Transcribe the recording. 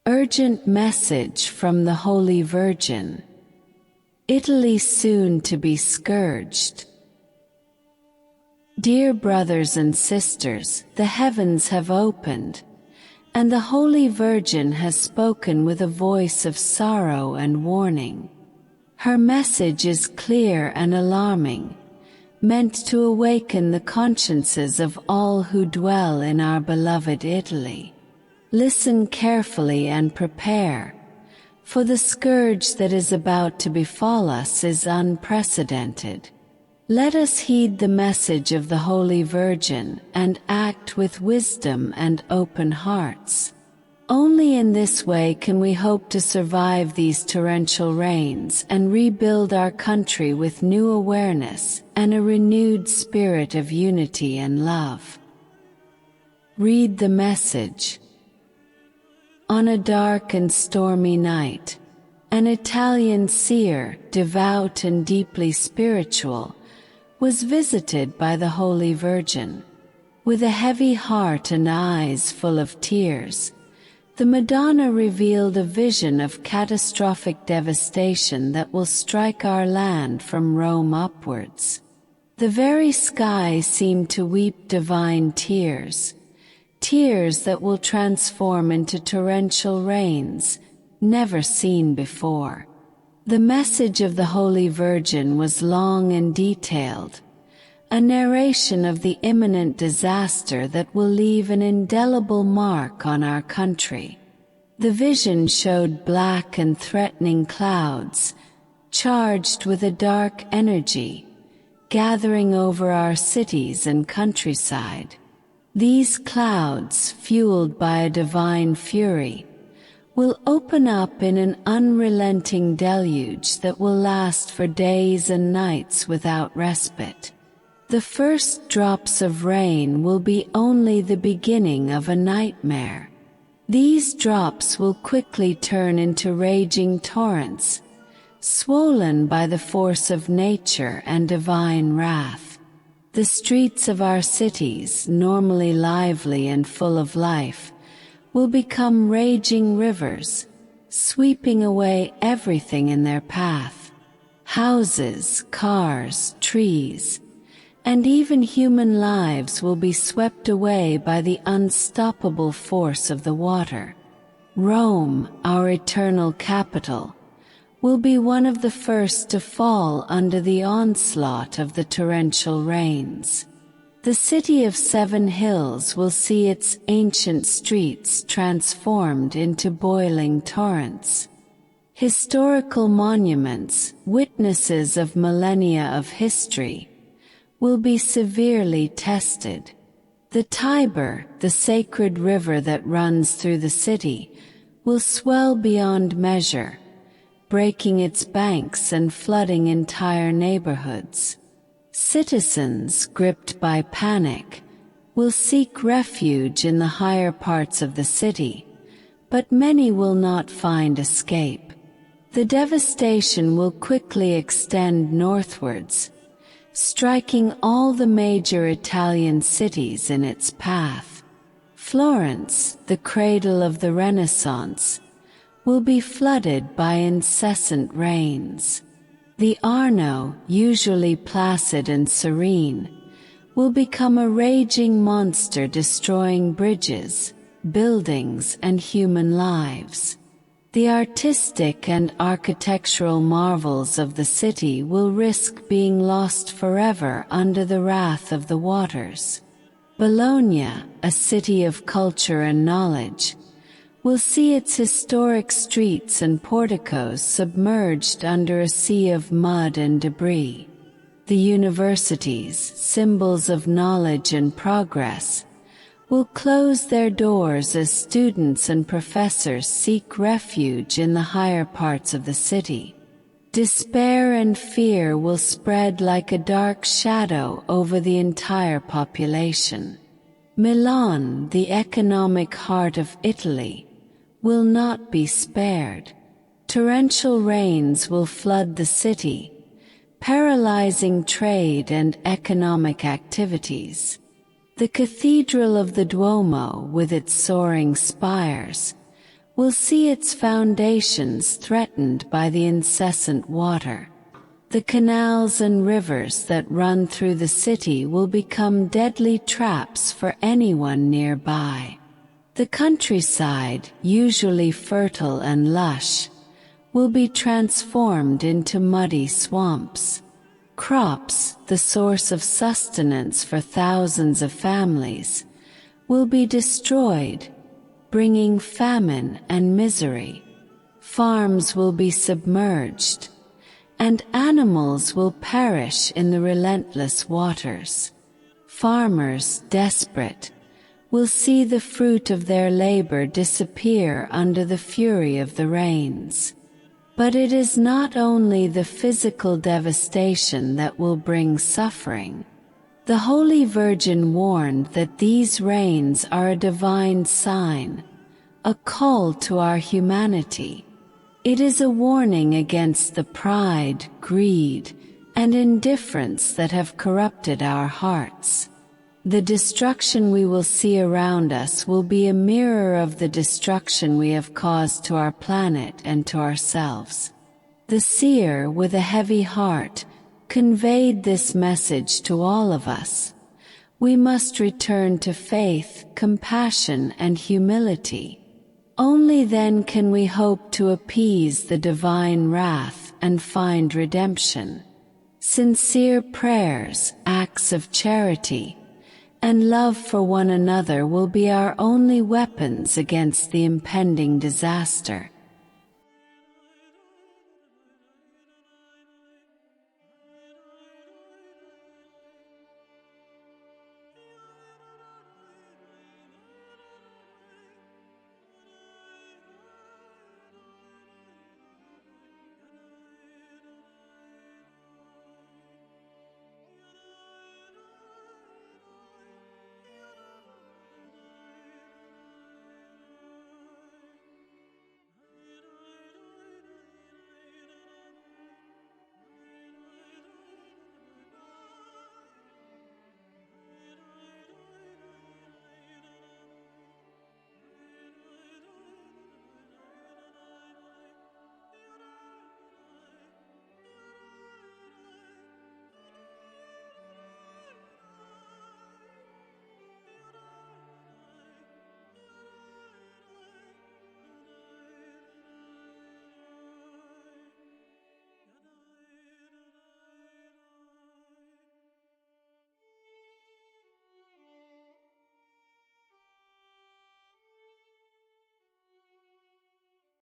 Urgent message from the Holy Virgin. Italy soon to be scourged. Dear brothers and sisters, the heavens have opened, and the Holy Virgin has spoken with a voice of sorrow and warning. Her message is clear and alarming, meant to awaken the consciences of all who dwell in our beloved Italy. Listen carefully and prepare, for the scourge that is about to befall us is unprecedented. Let us heed the message of the Holy Virgin and act with wisdom and open hearts. Only in this way can we hope to survive these torrential rains and rebuild our country with new awareness and a renewed spirit of unity and love. Read the message. On a dark and stormy night, an Italian seer, devout and deeply spiritual, was visited by the Holy Virgin. With a heavy heart and eyes full of tears, the Madonna revealed a vision of catastrophic devastation that will strike our land from Rome upwards. The very sky seemed to weep divine tears, tears that will transform into torrential rains, never seen before. The message of the Holy Virgin was long and detailed, a narration of the imminent disaster that will leave an indelible mark on our country. The vision showed black and threatening clouds, charged with a dark energy, gathering over our cities and countryside. These clouds, fueled by a divine fury, will open up in an unrelenting deluge that will last for days and nights without respite. The first drops of rain will be only the beginning of a nightmare. These drops will quickly turn into raging torrents, swollen by the force of nature and divine wrath. The streets of our cities, normally lively and full of life, will become raging rivers, sweeping away everything in their path. Houses, cars, trees, and even human lives will be swept away by the unstoppable force of the water. Rome, our eternal capital, will be one of the first to fall under the onslaught of the torrential rains. The city of 7 hills will see its ancient streets transformed into boiling torrents. Historical monuments, witnesses of millennia of history, will be severely tested. The Tiber, the sacred river that runs through the city, will swell beyond measure, breaking its banks and flooding entire neighborhoods. Citizens, gripped by panic, will seek refuge in the higher parts of the city, but many will not find escape. The devastation will quickly extend northwards, striking all the major Italian cities in its path. Florence, the cradle of the Renaissance, will be flooded by incessant rains. The Arno, usually placid and serene, will become a raging monster destroying bridges, buildings, and human lives. The artistic and architectural marvels of the city will risk being lost forever under the wrath of the waters. Bologna, a city of culture and knowledge, will see its historic streets and porticos submerged under a sea of mud and debris. The universities, symbols of knowledge and progress, will close their doors as students and professors seek refuge in the higher parts of the city. Despair and fear will spread like a dark shadow over the entire population. Milan, the economic heart of Italy, will not be spared. Torrential rains will flood the city, paralyzing trade and economic activities. The Cathedral of the Duomo, with its soaring spires, will see its foundations threatened by the incessant water. The canals and rivers that run through the city will become deadly traps for anyone nearby. The countryside, usually fertile and lush, will be transformed into muddy swamps. Crops, the source of sustenance for thousands of families, will be destroyed, bringing famine and misery. Farms will be submerged, and animals will perish in the relentless waters. Farmers, desperate, will see the fruit of their labor disappear under the fury of the rains. But it is not only the physical devastation that will bring suffering. The Holy Virgin warned that these rains are a divine sign, a call to our humanity. It is a warning against the pride, greed, and indifference that have corrupted our hearts. The destruction we will see around us will be a mirror of the destruction we have caused to our planet and to ourselves. The seer, with a heavy heart, conveyed this message to all of us. We must return to faith, compassion, and humility. Only then can we hope to appease the divine wrath and find redemption. Sincere prayers, acts of charity, and love for one another will be our only weapons against the impending disaster.